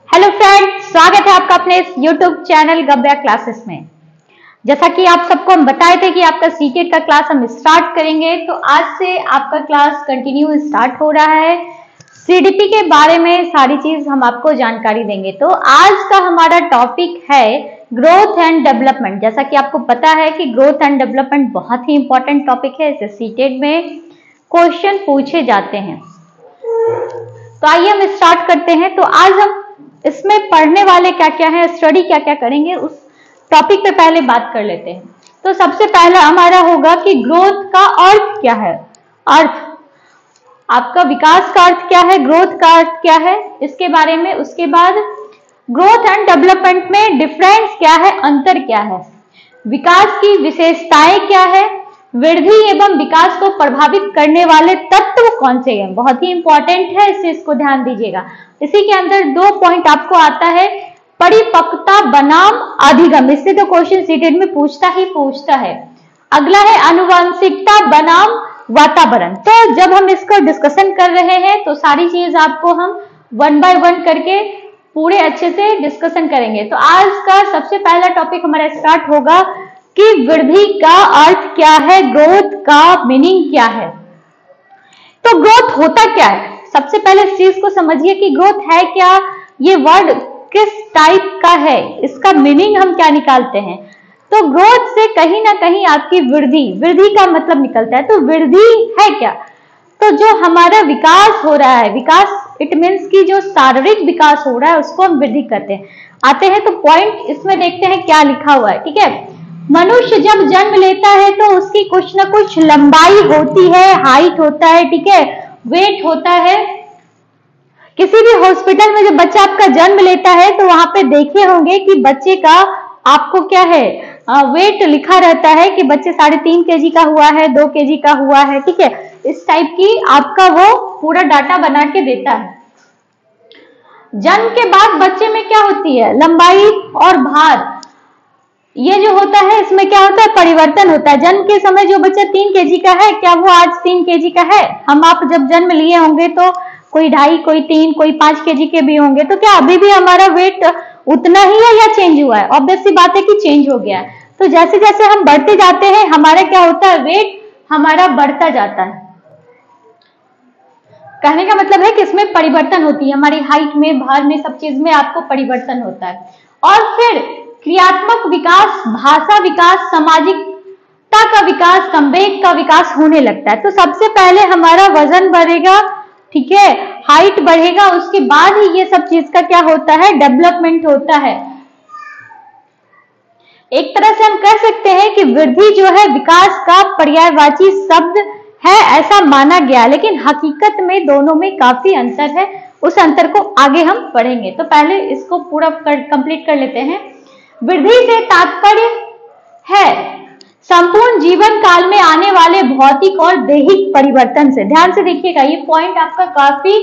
Hello friends, स्वागत है आपका अपने इस यूट्यूब चैनल गव्या क्लासेस में। जैसा कि आप सबको हम बताए थे कि आपका सीटेट का क्लास हम स्टार्ट करेंगे, तो आज से आपका क्लास कंटिन्यू स्टार्ट हो रहा है। सीडीपी के बारे में सारी चीज हम आपको जानकारी देंगे। तो आज का हमारा टॉपिक है ग्रोथ एंड डेवलपमेंट। जैसा कि आपको पता है कि ग्रोथ एंड डेवलपमेंट बहुत ही इंपॉर्टेंट टॉपिक है, इसे सीटेट में क्वेश्चन पूछे जाते हैं। तो आइए हम स्टार्ट करते हैं। तो आज हम इसमें पढ़ने वाले क्या क्या है, स्टडी क्या क्या करेंगे, उस टॉपिक पे पहले बात कर लेते हैं। तो सबसे पहला हमारा होगा कि ग्रोथ का अर्थ क्या है। अर्थ, आपका विकास का अर्थ क्या है, ग्रोथ का अर्थ क्या है, इसके बारे में। उसके बाद ग्रोथ एंड डेवलपमेंट में डिफरेंस क्या है, अंतर क्या है, विकास की विशेषताएं क्या है, वृद्धि एवं विकास को प्रभावित करने वाले तत्व कौन से हैं, बहुत ही इंपॉर्टेंट है, इससे इसको ध्यान दीजिएगा। इसी के अंदर 2 पॉइंट आपको आता है, परिपक्वता बनाम अधिगम, इससे तो क्वेश्चन सीटेट में पूछता है। अगला है आनुवंशिकता बनाम वातावरण। तो जब हम इसको डिस्कशन कर रहे हैं तो सारी चीज आपको हम 1 बाय 1 करके पूरे अच्छे से डिस्कशन करेंगे। तो आज का सबसे पहला टॉपिक हमारा स्टार्ट होगा कि वृद्धि का अर्थ क्या है, ग्रोथ का मीनिंग क्या है। तो ग्रोथ होता क्या है, सबसे पहले इस चीज को समझिए कि ग्रोथ है क्या, ये वर्ड किस टाइप का है, इसका मीनिंग हम क्या निकालते हैं। तो ग्रोथ से कहीं ना कहीं आपकी वृद्धि का मतलब निकलता है। तो वृद्धि है क्या, तो जो हमारा विकास हो रहा है, विकास इट मीन्स की जो शारीरिक विकास हो रहा है उसको हम वृद्धि कहते हैं। आते हैं तो पॉइंट इसमें देखते हैं क्या लिखा हुआ है। ठीक है, मनुष्य जब जन्म लेता है तो उसकी कुछ ना कुछ लंबाई होती है, हाइट होता है, ठीक है, वेट होता है। किसी भी हॉस्पिटल में जब बच्चा आपका जन्म लेता है तो वहां पे देखे होंगे कि बच्चे का आपको क्या है, वेट लिखा रहता है कि बच्चे 3.5 kg का हुआ है, 2 kg का हुआ है, ठीक है, इस टाइप की आपका वो पूरा डाटा बना के देता है। जन्म के बाद बच्चे में क्या होती है, लंबाई और भार, ये जो होता है इसमें क्या होता है, परिवर्तन होता है। जन्म के समय जो बच्चा 3 kg का है, क्या वो आज 3 kg का है। हम आप जब जन्म लिए होंगे तो कोई 2.5, कोई 3, कोई 5 kg के भी होंगे, तो क्या अभी भी हमारा वेट उतना ही है या चेंज हुआ है। ऑब्वियस सी बात है कि चेंज हो गया है। तो जैसे जैसे हम बढ़ते जाते हैं हमारा क्या होता है, वेट हमारा बढ़ता जाता है। कहने का मतलब है कि इसमें परिवर्तन होती है, हमारी हाइट में, भार में, सब चीज में आपको परिवर्तन होता है। और फिर क्रियात्मक विकास, भाषा विकास, सामाजिकता का विकास, संवेग का विकास होने लगता है। तो सबसे पहले हमारा वजन बढ़ेगा, ठीक है, हाइट बढ़ेगा, उसके बाद ही ये सब चीज का क्या होता है, डेवलपमेंट होता है। एक तरह से हम कह सकते हैं कि वृद्धि जो है विकास का पर्यायवाची शब्द है, ऐसा माना गया, लेकिन हकीकत में दोनों में काफी अंतर है। उस अंतर को आगे हम पढ़ेंगे। तो पहले इसको पूरा कंप्लीट कर लेते हैं। वृद्धि से तात्पर्य है संपूर्ण जीवन काल में आने वाले भौतिक और दैहिक परिवर्तन से। ध्यान से देखिएगा, ये पॉइंट आपका काफी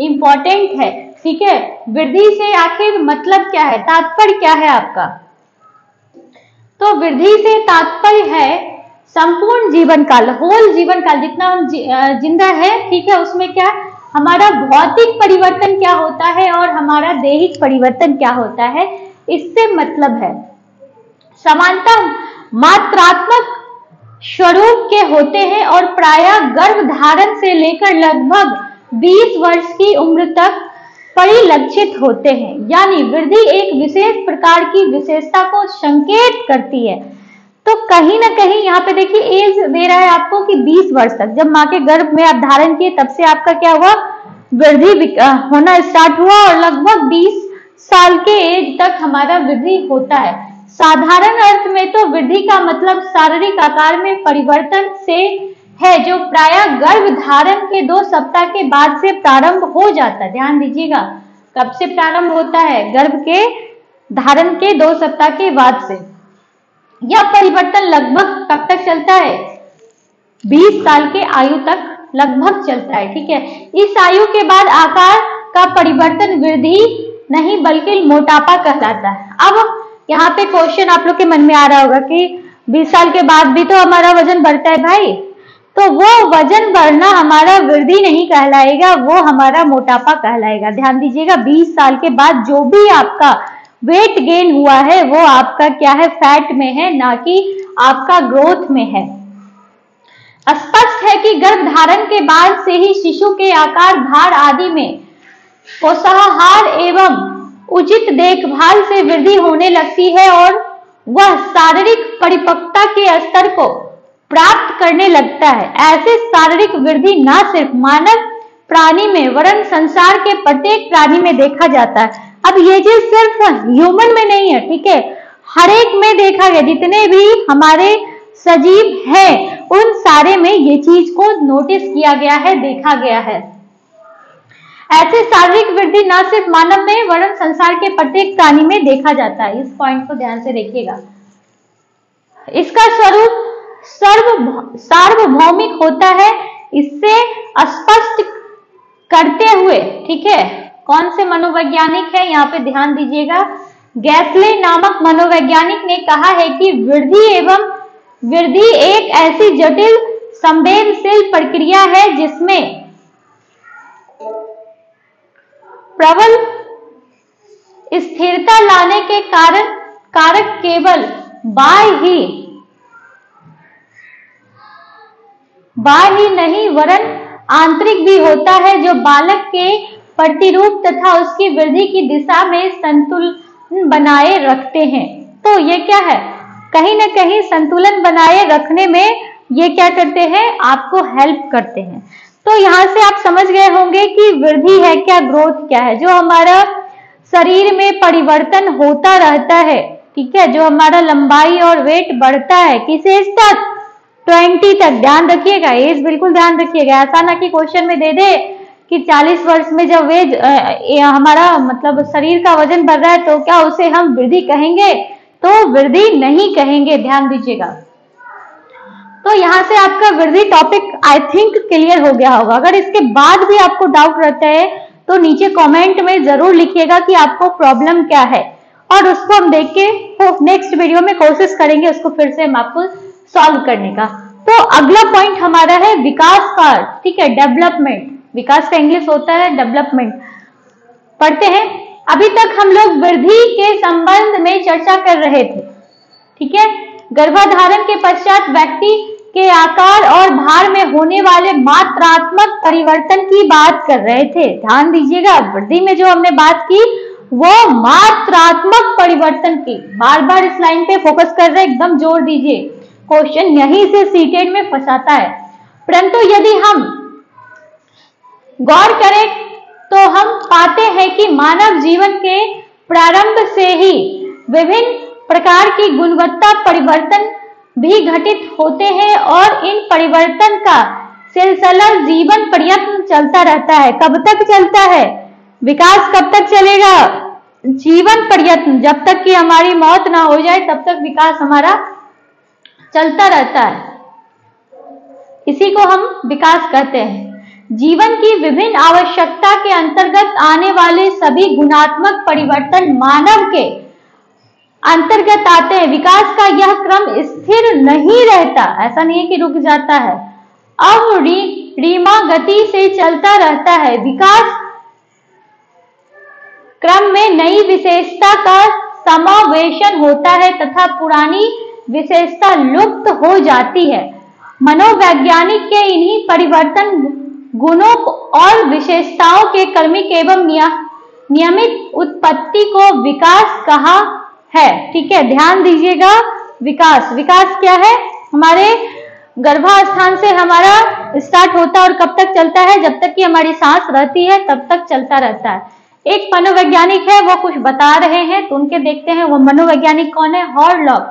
इंपॉर्टेंट है, ठीक है। वृद्धि से आखिर मतलब क्या है, तात्पर्य क्या है आपका। तो वृद्धि से तात्पर्य है संपूर्ण जीवन काल, होल जीवन काल, जितना हम जिंदा है, ठीक है, उसमें क्या हमारा भौतिक परिवर्तन क्या होता है और हमारा दैहिक परिवर्तन क्या होता है, इससे मतलब है। समानता मात्रात्मक स्वरूप के होते हैं और प्रायः गर्भधारण से लेकर लगभग 20 वर्ष की उम्र तक परिलक्षित होते हैं। यानी वृद्धि एक विशेष प्रकार की विशेषता को संकेत करती है। तो कहीं ना कहीं यहाँ पे देखिए एज दे रहा है आपको कि 20 वर्ष तक, जब माँ के गर्भ में आप धारण किए तब से आपका क्या हुआ, वृद्धि होना स्टार्ट हुआ और लगभग 20 साल के एज तक हमारा वृद्धि होता है। साधारण अर्थ में तो वृद्धि का मतलब शारीरिक आकार में परिवर्तन से है, जो प्रायः गर्भ धारण के 2 सप्ताह के बाद से प्रारंभ हो जाता है। ध्यान दीजिएगा, कब से प्रारंभ होता है, गर्भ के धारण के 2 सप्ताह के बाद से। यह परिवर्तन लगभग कब तक चलता है, 20 साल के आयु तक लगभग चलता है, ठीक है। इस आयु के बाद आकार का परिवर्तन वृद्धि नहीं बल्कि मोटापा कहलाता है। अब यहाँ पे क्वेश्चन आप लोग के मन में आ रहा होगा कि 20 साल के बाद भी तो हमारा वजन बढ़ता है भाई, तो वो वजन बढ़ना हमारा वृद्धि नहीं कहलाएगा, वो हमारा मोटापा कहलाएगा। ध्यान दीजिएगा, 20 साल के बाद जो भी आपका वेट गेन हुआ है वो आपका क्या है, फैट में है, ना कि आपका ग्रोथ में है। स्पष्ट है कि गर्भधारण के बाद से ही शिशु के आकार, भार आदि में पोषाहार एवं उचित देखभाल से वृद्धि होने लगती है और वह शारीरिक परिपक्वता के स्तर को प्राप्त करने लगता है। ऐसे शारीरिक वृद्धि न सिर्फ मानव प्राणी में वरन संसार के प्रत्येक प्राणी में देखा जाता है। अब ये चीज सिर्फ ह्यूमन में नहीं है, ठीक है, हर एक में देखा गया, जितने भी हमारे सजीव हैं उन सारे में ये चीज को नोटिस किया गया है, देखा गया है। ऐसे शारीरिक वृद्धि न सिर्फ मानव में वरन संसार के प्रत्येक प्राणी में देखा जाता है। इस पॉइंट को ध्यान से देखिएगा। इसका स्वरूप सार्वभौमिक होता है। इससे स्पष्ट करते हुए, ठीक है, कौन से मनोवैज्ञानिक है, यहाँ पे ध्यान दीजिएगा, गैसले नामक मनोवैज्ञानिक ने कहा है कि वृद्धि एक ऐसी जटिल संवेदनशील प्रक्रिया है जिसमें प्रबल स्थिरता लाने के कारक केवल बाह्य नहीं वरन आंतरिक भी होता है, जो बालक के प्रतिरूप तथा उसकी वृद्धि की दिशा में संतुलन बनाए रखते हैं। तो ये क्या है, कहीं ना कहीं संतुलन बनाए रखने में ये क्या करते हैं, आपको हेल्प करते हैं। तो यहाँ से आप समझ गए होंगे कि वृद्धि है क्या, ग्रोथ क्या है। जो हमारा शरीर में परिवर्तन होता रहता है, ठीक है, जो हमारा लंबाई और वेट बढ़ता है, किस एज तक, 20 तक। ध्यान रखिएगा, एज बिल्कुल ध्यान रखिएगा। ऐसा ना कि क्वेश्चन में दे दे कि 40 वर्ष में जब वेज हमारा मतलब शरीर का वजन बढ़ रहा है तो क्या उसे हम वृद्धि कहेंगे, तो वृद्धि नहीं कहेंगे, ध्यान दीजिएगा। तो यहाँ से आपका वृद्धि टॉपिक आई थिंक क्लियर हो गया होगा। अगर इसके बाद भी आपको डाउट रहता है तो नीचे कमेंट में जरूर लिखिएगा कि आपको प्रॉब्लम क्या है, और उसको हम देख के नेक्स्ट वीडियो में कोशिश करेंगे उसको फिर से हम आपको सॉल्व करने का। तो अगला पॉइंट हमारा है विकास का, ठीक है, डेवलपमेंट। विकास का इंग्लिश होता है डेवलपमेंट। पढ़ते हैं। अभी तक हम लोग वृद्धि के संबंध में चर्चा कर रहे थे, ठीक है। गर्भाधारण के पश्चात व्यक्ति के आकार और भार में होने वाले मात्रात्मक परिवर्तन की बात कर रहे थे। ध्यान दीजिएगा, वृद्धि में जो हमने बात की वो मात्रात्मक परिवर्तन की। बार बार इस लाइन पे फोकस कर रहे हैं, एकदम जोर दीजिए, क्वेश्चन यहीं से सीटेट में फंसाता है। परंतु यदि हम गौर करें तो हम पाते हैं कि मानव जीवन के प्रारंभ से ही विभिन्न प्रकार की गुणवत्ता परिवर्तन भी घटित होते हैं और इन परिवर्तन का सिलसिला जीवन पर्यंत चलता रहता है। कब तक चलता है विकास, कब तक चलेगा, जीवन पर्यंत, जब तक कि हमारी मौत ना हो जाए तब तक विकास हमारा चलता रहता है। इसी को हम विकास कहते हैं। जीवन की विभिन्न आवश्यकता के अंतर्गत आने वाले सभी गुणात्मक परिवर्तन मानव के अंतर्गत आते हैं। विकास का यह क्रम स्थिर नहीं रहता, ऐसा नहीं है कि रुक जाता है, अब रीमा गति से चलता रहता है। विकास क्रम में नई विशेषता का समावेशन होता है तथा पुरानी विशेषता लुप्त हो जाती है। मनोवैज्ञानिक के इन्हीं परिवर्तन गुणों और विशेषताओं के क्रमिक एवं नियमित उत्पत्ति को विकास कहा है, ठीक है। ध्यान दीजिएगा, विकास क्या है, हमारे गर्भावस्थान से हमारा स्टार्ट होता है और कब तक चलता है, जब तक कि हमारी सांस रहती है तब तक चलता रहता है। एक मनोवैज्ञानिक है, वो कुछ बता रहे हैं तो उनके देखते हैं, वो मनोवैज्ञानिक कौन है, हॉर्लॉक।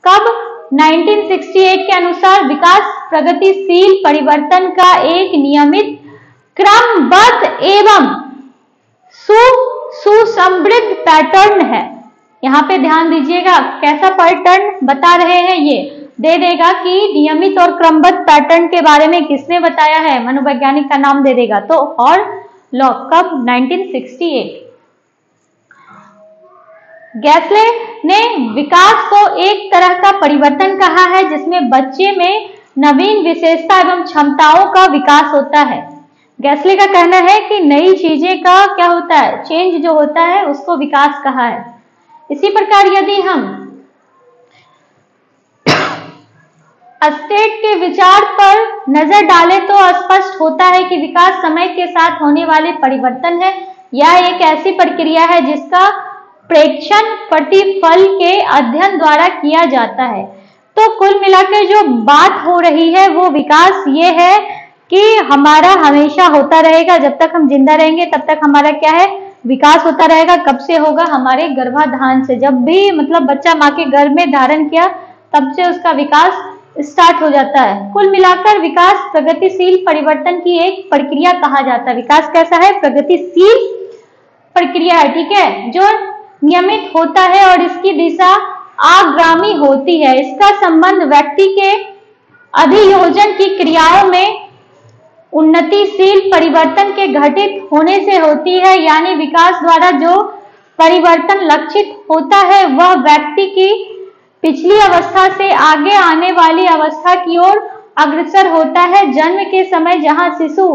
कब, 1968 के अनुसार विकास प्रगतिशील परिवर्तन का एक नियमित क्रमबद्ध एवं सुसंवृद्ध पैटर्न है। यहाँ पे ध्यान दीजिएगा, कैसा पैटर्न बता रहे हैं, ये दे देगा कि नियमित और क्रमबद्ध पैटर्न के बारे में किसने बताया है, मनोवैज्ञानिक का नाम दे देगा, तो हॉर्लॉक। कब, 1968। गैसले ने विकास को एक तरह का परिवर्तन कहा है जिसमें बच्चे में नवीन विशेषता एवं क्षमताओं का विकास होता है। गैसले का कहना है कि नई चीजें का क्या होता है, चेंज जो होता है उसको विकास कहा है। इसी प्रकार यदि हम अस्टेट के विचार पर नजर डालें तो स्पष्ट होता है कि विकास समय के साथ होने वाले परिवर्तन है। यह एक ऐसी प्रक्रिया है जिसका प्रेक्षण प्रतिफल के अध्ययन द्वारा किया जाता है। तो कुल मिलाकर जो बात हो रही है वो विकास ये है कि हमारा हमेशा होता रहेगा, जब तक हम जिंदा रहेंगे तब तक हमारा क्या है, विकास होता रहेगा। कब से होगा, हमारे गर्भाधान से। जब भी मतलब बच्चा माँ के गर्भ में धारण किया तब से उसका विकास स्टार्ट हो जाता है। कुल मिलाकर विकास प्रगतिशील परिवर्तन की एक प्रक्रिया कहा जाता है। विकास कैसा है, प्रगतिशील प्रक्रिया है, ठीक है, जो नियमित होता है और इसकी दिशा आगामी होती है। इसका संबंध व्यक्ति के अभियोजन की क्रियाओं में उन्नतिशील परिवर्तन के घटित होने से होती है। यानी विकास द्वारा जो परिवर्तन लक्षित होता है वह व्यक्ति की पिछली अवस्था से आगे आने वाली अवस्था की ओर अग्रसर होता है। जन्म के समय जहां शिशु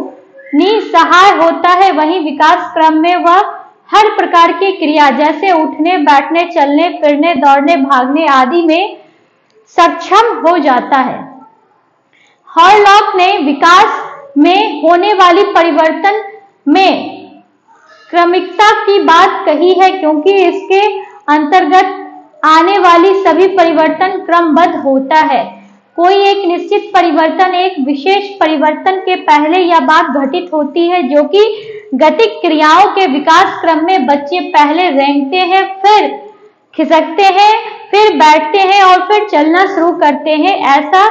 निसहाय होता है वहीं विकास क्रम में वह हर प्रकार की क्रिया जैसे उठने, बैठने, चलने, फिरने, दौड़ने, भागने आदि में सक्षम हो जाता है। हॉलॉक ने विकास में होने वाली परिवर्तन में क्रमिकता की बात कही है क्योंकि इसके अंतर्गत आने वाली सभी परिवर्तन क्रमबद्ध होता है। कोई एक निश्चित परिवर्तन एक विशेष परिवर्तन के पहले या बाद घटित होती है, जो कि गतिक क्रियाओं के विकास क्रम में बच्चे पहले रेंगते हैं, फिर खिसकते हैं, फिर बैठते हैं और फिर चलना शुरू करते हैं। ऐसा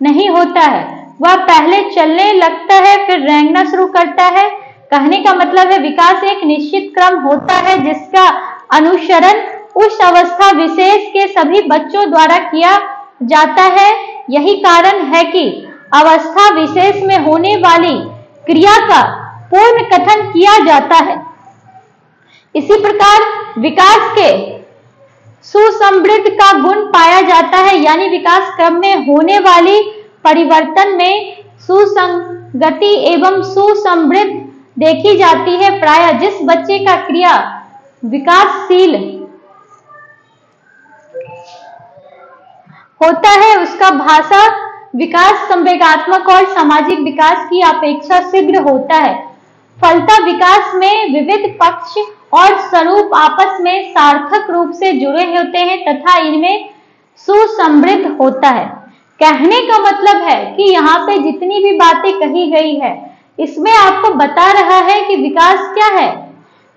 नहीं होता है, वह पहले चलने लगता है फिर रेंगना शुरू करता है। कहने का मतलब है विकास एक निश्चित क्रम होता है जिसका अनुसरण उस अवस्था विशेष के सभी बच्चों द्वारा किया जाता है। यही कारण है कि अवस्था विशेष में होने वाली क्रिया का पूर्ण कथन किया जाता है। इसी प्रकार विकास के सुसमृद्ध का गुण पाया जाता है, यानी विकास क्रम में होने वाली परिवर्तन में सुसंगति एवं सुसमृद्ध देखी जाती है। प्रायः जिस बच्चे का क्रिया विकासशील होता है उसका भाषा विकास संवेगात्मक और सामाजिक विकास की अपेक्षा शीघ्र होता है। फलतः विकास में विविध पक्ष और स्वरूप आपस में सार्थक रूप से जुड़े होते हैं तथा इनमें सुसमृद्ध होता है। कहने का मतलब है कि यहाँ पे जितनी भी बातें कही गई है इसमें आपको बता रहा है कि विकास क्या है,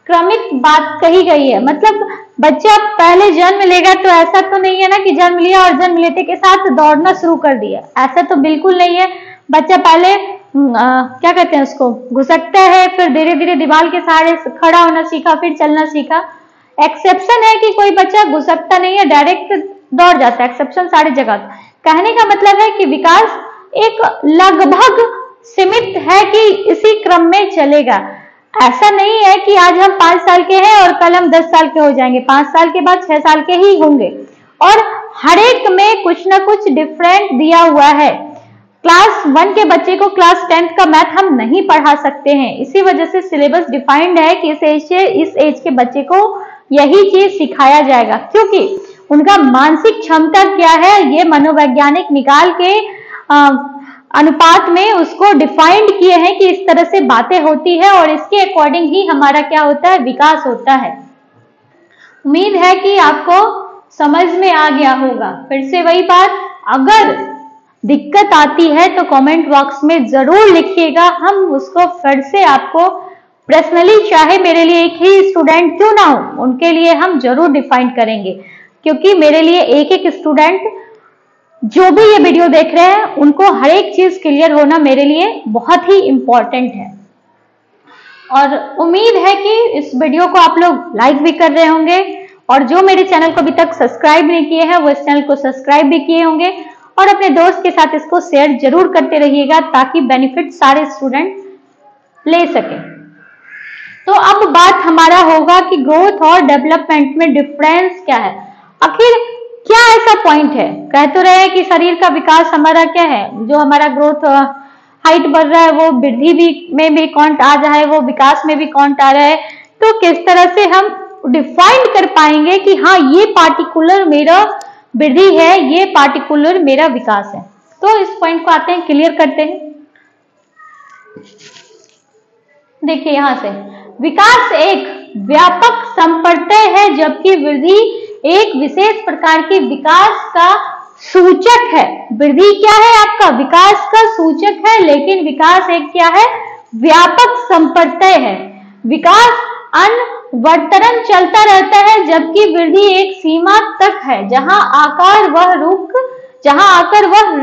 क्रमिक बात कही गई है। मतलब बच्चा पहले जन्म लेगा तो ऐसा तो नहीं है ना कि जन्म लिया और जन्म लेते के साथ दौड़ना शुरू कर दिया, ऐसा तो बिल्कुल नहीं है। बच्चा पहले क्या कहते हैं उसको, घुसकता है, फिर धीरे धीरे दीवार के सहारे खड़ा होना सीखा, फिर चलना सीखा। एक्सेप्शन है कि कोई बच्चा घुसकता नहीं है, डायरेक्ट दौड़ जाता है, एक्सेप्शन सारी जगह। कहने का मतलब है कि विकास एक लगभग सीमित है कि इसी क्रम में चलेगा। ऐसा नहीं है कि आज हम 5 साल के हैं और कल हम 10 साल के हो जाएंगे, 5 साल के बाद 6 साल के ही होंगे। और हर एक में कुछ ना कुछ डिफरेंट दिया हुआ है। क्लास 1 के बच्चे को क्लास 10th का मैथ हम नहीं पढ़ा सकते हैं, इसी वजह से सिलेबस डिफाइंड है कि इस एज के बच्चे को यही चीज सिखाया जाएगा, क्योंकि उनका मानसिक क्षमता क्या है ये मनोवैज्ञानिक निकाल के अनुपात में उसको डिफाइंड किए हैं कि इस तरह से बातें होती है और इसके अकॉर्डिंग ही हमारा क्या होता है, विकास होता है। उम्मीद है कि आपको समझ में आ गया होगा। फिर से वही बात, अगर दिक्कत आती है तो कमेंट बॉक्स में जरूर लिखिएगा, हम उसको फिर से आपको पर्सनली, चाहे मेरे लिए एक ही स्टूडेंट क्यों ना हो, उनके लिए हम जरूर डिफाइन करेंगे, क्योंकि मेरे लिए एक एक स्टूडेंट जो भी ये वीडियो देख रहे हैं उनको हर एक चीज क्लियर होना मेरे लिए बहुत ही इंपॉर्टेंट है। और उम्मीद है कि इस वीडियो को आप लोग लाइक भी कर रहे होंगे और जो मेरे चैनल को अभी तक सब्सक्राइब नहीं किए हैं वो इस चैनल को सब्सक्राइब भी किए होंगे और अपने दोस्त के साथ इसको शेयर जरूर करते रहिएगा ताकि बेनिफिट सारे स्टूडेंट ले सके। तो अब बात हमारा होगा कि ग्रोथ और डेवलपमेंट में डिफरेंस क्या है। आखिर क्या ऐसा पॉइंट है? कह तो रहे हैं कि शरीर का विकास हमारा क्या है, जो हमारा ग्रोथ हाइट बढ़ रहा है वो वृद्धि भी में भी काउंट आ रहा है, वो विकास में भी काउंट आ रहा है। तो किस तरह से हम डिफाइन कर पाएंगे कि हाँ ये पार्टिकुलर मेरा वृद्धि है, ये पार्टिकुलर मेरा विकास है? तो इस पॉइंट को आते हैं, क्लियर करते हैं। देखिए यहां से, विकास एक व्यापक संप्रत्यय है जबकि वृद्धि एक विशेष प्रकार के विकास का सूचक है। वृद्धि क्या है आपका? विकास का सूचक है, लेकिन विकास एक क्या है? व्यापक संप्रत्यय है। विकास अनवरतन चलता रहता है जबकि वृद्धि एक सीमा तक है जहां आकर वह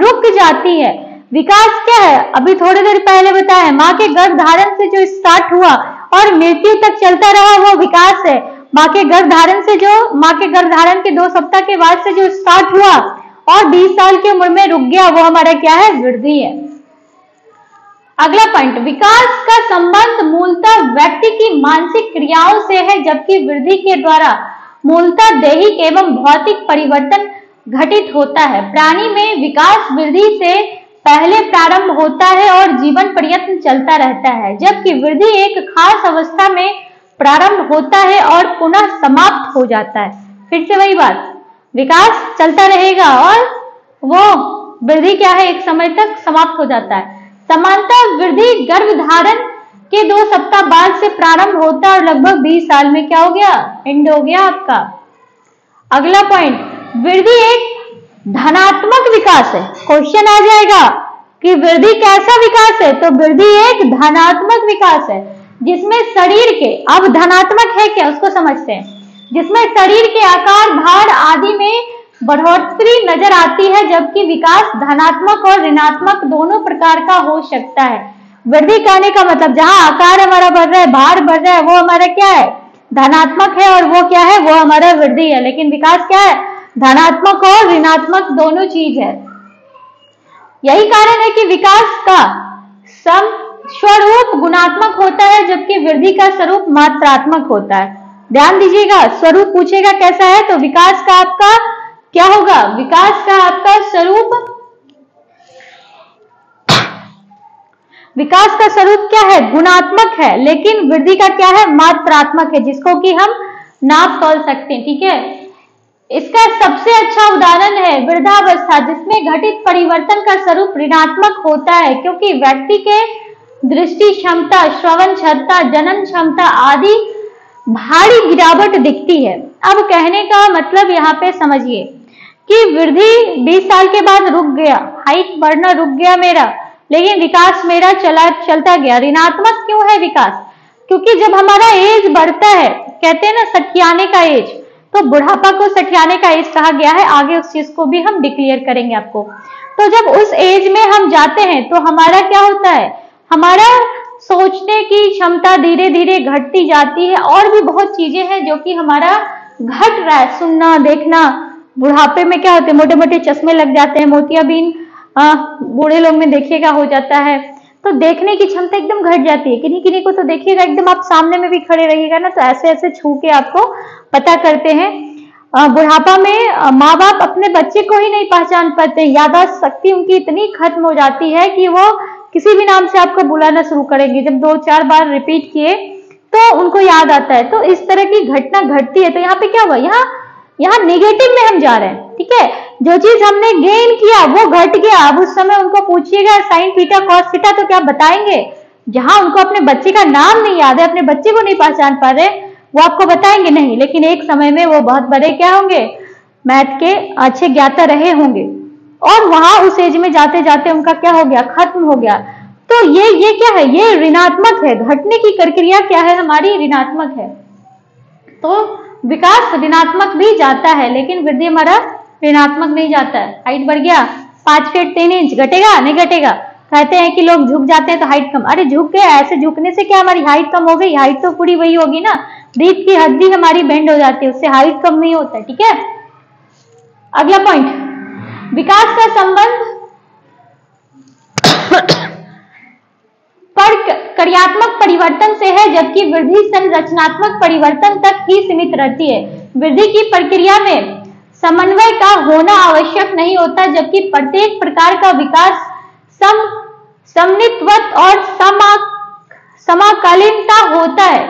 रुक जाती है। विकास क्या है? अभी थोड़ी देर पहले बताया, माँ के गर्भधारण से जो स्टार्ट हुआ और मृत्यु तक चलता रहा वो विकास है। माँ के गर्भधारण के 2 सप्ताह के बाद से जो स्टार्ट हुआ और 20 साल की उम्र में रुक गया वो हमारा क्या है? वृद्धि है। अगला पॉइंट, विकास का संबंध मूलतः व्यक्ति की मानसिक क्रियाओं से है जबकि वृद्धि के द्वारा मूलतः दैहिक एवं भौतिक परिवर्तन घटित होता है। प्राणी में विकास वृद्धि से पहले प्रारंभ होता है और जीवन पर्यंत चलता रहता है, जबकि वृद्धि एक खास अवस्था में प्रारंभ होता है और पुनः समाप्त हो जाता है। फिर से वही बात, विकास चलता रहेगा और वो वृद्धि क्या है? एक समय तक समाप्त हो जाता है। समानतः वृद्धि गर्भधारण के 2 सप्ताह बाद से प्रारंभ होता है और लगभग 20 साल में क्या हो गया? एंड हो गया आपका। अगला पॉइंट, वृद्धि एक धनात्मक विकास है। क्वेश्चन आ जाएगा कि वृद्धि कैसा विकास है? तो वृद्धि एक धनात्मक विकास है जिसमें शरीर के, अब धनात्मक है क्या उसको समझते हैं, जिसमें शरीर के आकार, भार आदि में बढ़ोतरी नजर आती है, जबकि विकास धनात्मक और ऋणात्मक दोनों प्रकार का हो सकता है। वृद्धि कहने का मतलब जहां आकार हमारा बढ़ रहा है, भार बढ़ रहा है, वो हमारा क्या है? धनात्मक है, और वो क्या है? वो हमारा वृद्धि है। लेकिन विकास क्या है? धनात्मक और ऋणात्मक दोनों चीज है। यही कारण है कि विकास का स्वरूप गुणात्मक होता है जबकि वृद्धि का स्वरूप मात्रात्मक होता है। ध्यान दीजिएगा, स्वरूप पूछेगा कैसा है तो विकास का आपका क्या होगा? विकास का आपका स्वरूप, विकास का स्वरूप क्या है? गुणात्मक है, लेकिन वृद्धि का क्या है? मात्रात्मक है, जिसको कि हम नाप तोल सकते हैं। ठीक है, इसका सबसे अच्छा उदाहरण है वृद्धावस्था, जिसमें घटित परिवर्तन का स्वरूप ऋणात्मक होता है क्योंकि व्यक्ति के दृष्टि क्षमता, श्रवण क्षमता, जनन क्षमता आदि भारी गिरावट दिखती है। अब कहने का मतलब यहाँ पे समझिए कि वृद्धि 20 साल के बाद रुक गया, हाइट बढ़ना रुक गया मेरा, लेकिन विकास मेरा चलता गया। ऋणात्मक क्यों है विकास? क्योंकि जब हमारा एज बढ़ता है, कहते हैं ना सठियाने का एज, तो बुढ़ापा को सठियाने का एज कहा गया है। आगे उस चीज को भी हम डिक्लेयर करेंगे आपको। तो जब उस एज में हम जाते हैं तो हमारा क्या होता है? हमारा सोचने की क्षमता धीरे धीरे घटती जाती है, और भी बहुत चीजें हैं जो कि हमारा घट रहा है। सुनना, देखना, बुढ़ापे में क्या होते हैं? मोटे मोटे चश्मे लग जाते हैं, मोतियाबिंद बूढ़े लोग में देखिएगा हो जाता है। तो देखने की क्षमता एकदम घट जाती है। किन्हीं किन्हीं को तो देखिएगा एकदम, आप सामने में भी खड़े रहिएगा ना तो ऐसे ऐसे छू के आपको पता करते हैं। बुढ़ापा में माँ बाप अपने बच्चे को ही नहीं पहचान पाते। याददाश्त शक्ति उनकी इतनी खत्म हो जाती है कि वो किसी भी नाम से आपको बुलाना शुरू करेंगे। जब 2-4 बार रिपीट किए तो उनको याद आता है। तो इस तरह की घटना घटती है। तो यहाँ पे क्या हुआ? यहाँ नेगेटिव में हम जा रहे हैं। ठीक है, जो चीज हमने गेन किया वो घट गया। अब उस समय उनको पूछिएगा साइन थीटा कॉस थीटा तो क्या बताएंगे? जहां उनको अपने बच्चे का नाम नहीं याद है, अपने बच्चे को नहीं पहचान पा रहे, वो आपको बताएंगे नहीं। लेकिन एक समय में वो बहुत बड़े क्या होंगे? मैथ के अच्छे ज्ञाता रहे होंगे, और वहां उस एज में जाते जाते उनका क्या हो गया? खत्म हो गया। तो ये क्या है? ये ऋणात्मक है। घटने की प्रक्रिया क्या है? हमारी ऋणात्मक है। तो विकास ऋणात्मक भी जाता है, लेकिन वृद्धि हमारा ऋणात्मक नहीं जाता है। हाइट बढ़ गया 5 फीट 3 इंच, घटेगा नहीं घटेगा? कहते हैं कि लोग झुक जाते हैं तो हाइट कम। अरे झुक गए, ऐसे झुकने से क्या हमारी हाइट कम हो गई? हाइट तो पूरी वही होगी ना। रीढ़ की हड्डी हमारी बेंड हो जाती है, उससे हाइट कम नहीं होता। ठीक है, अगला पॉइंट, विकास का संबंध कार्यात्मक परिवर्तन से है जबकि वृद्धि संरचनात्मक परिवर्तन तक ही सीमित रहती है। वृद्धि की प्रक्रिया में समन्वय का होना आवश्यक नहीं होता, जबकि प्रत्येक प्रकार का विकास समन्वित और समाकालीनता होता है।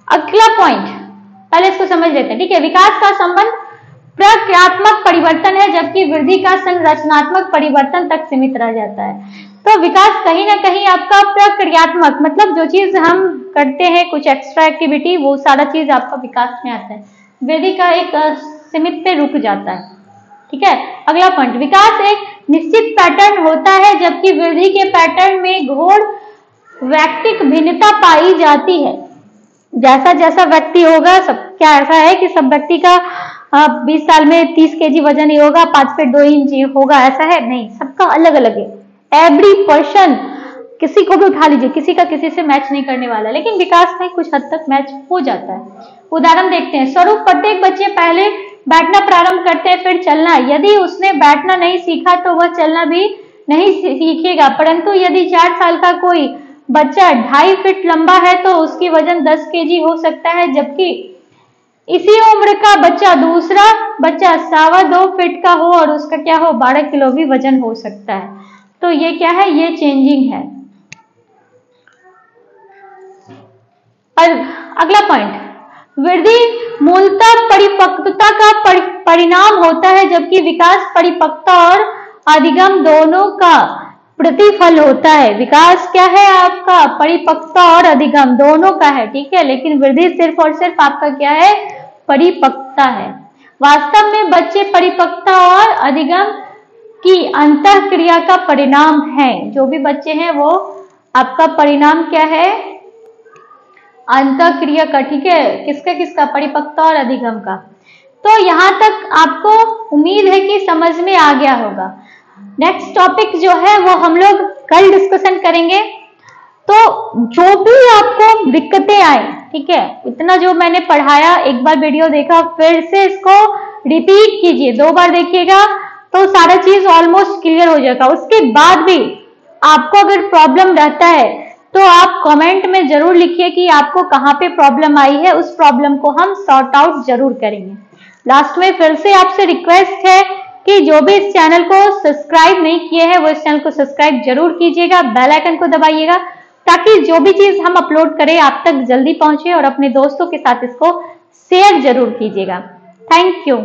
अगला पॉइंट पहले इसको समझ लेते हैं, ठीक है। विकास का संबंध प्रक्रियात्मक परिवर्तन है, जबकि वृद्धि का संरचनात्मक परिवर्तन तक सीमित रह जाता है। तो विकास कहीं ना कहीं आपका प्रक्रियात्मक, मतलब जो चीज हम करते हैं, कुछ एक्स्ट्रा एक्टिविटी, वो सारा चीज आपका विकास में आता है। वृद्धि का एक सीमित पे रुक जाता है, ठीक है। अगला पॉइंट, विकास एक निश्चित पैटर्न होता है, जबकि वृद्धि के पैटर्न में घोर व्यक्तिक भिन्नता पाई जाती है। जैसा जैसा व्यक्ति होगा, सब क्या ऐसा है कि सब व्यक्ति का 20 साल में 30 केजी वजन ही होगा, 5 फीट 2 इंच होगा, ऐसा है नहीं, सबका अलग अलग है। एवरी पर्सन, किसी को भी उठा लीजिए, किसी का किसी से मैच नहीं करने वाला, लेकिन विकास में कुछ हद तक मैच हो जाता है। उदाहरण देखते हैं। स्वरूप, प्रत्येक बच्चे पहले बैठना प्रारंभ करते हैं, फिर चलना। यदि उसने बैठना नहीं सीखा तो वह चलना भी नहीं सीखेगा। परंतु यदि 4 साल का कोई बच्चा 2.5 फीट लंबा है तो उसकी वजन 10 केजी हो सकता है, जबकि इसी उम्र का बच्चा, दूसरा बच्चा 2.25 फीट का हो और उसका क्या हो, 12 किलो भी वजन हो सकता है। तो ये क्या है, ये चेंजिंग है। और अगला पॉइंट, वृद्धि मूलतः परिपक्वता का परिणाम होता है, जबकि विकास परिपक्वता और अधिगम दोनों का प्रतिफल होता है। विकास क्या है आपका, परिपक्वता और अधिगम दोनों का है, ठीक है, लेकिन वृद्धि सिर्फ और सिर्फ आपका क्या है, परिपक्वता है। वास्तव में बच्चे परिपक्वता और अधिगम की अंतःक्रिया का परिणाम है। जो भी बच्चे हैं वो आपका परिणाम क्या है, अंतःक्रिया का, ठीक है। किसका किसका, परिपक्वता और अधिगम का। तो यहां तक आपको उम्मीद है कि समझ में आ गया होगा। नेक्स्ट टॉपिक जो है वो हम लोग कल डिस्कशन करेंगे। तो जो भी आपको दिक्कतें आए, ठीक है, इतना जो मैंने पढ़ाया, एक बार वीडियो देखा, फिर से इसको रिपीट कीजिए, 2 बार देखिएगा तो सारा चीज ऑलमोस्ट क्लियर हो जाएगा। उसके बाद भी आपको अगर प्रॉब्लम रहता है तो आप कमेंट में जरूर लिखिए कि आपको कहाँ पे प्रॉब्लम आई है, उस प्रॉब्लम को हम सॉर्ट आउट जरूर करेंगे। लास्ट में फिर से आपसे रिक्वेस्ट है कि जो भी इस चैनल को सब्सक्राइब नहीं किए हैं वो इस चैनल को सब्सक्राइब जरूर कीजिएगा, बेल आइकन को दबाइएगा, ताकि जो भी चीज हम अपलोड करें आप तक जल्दी पहुंचे, और अपने दोस्तों के साथ इसको शेयर जरूर कीजिएगा। Thank you.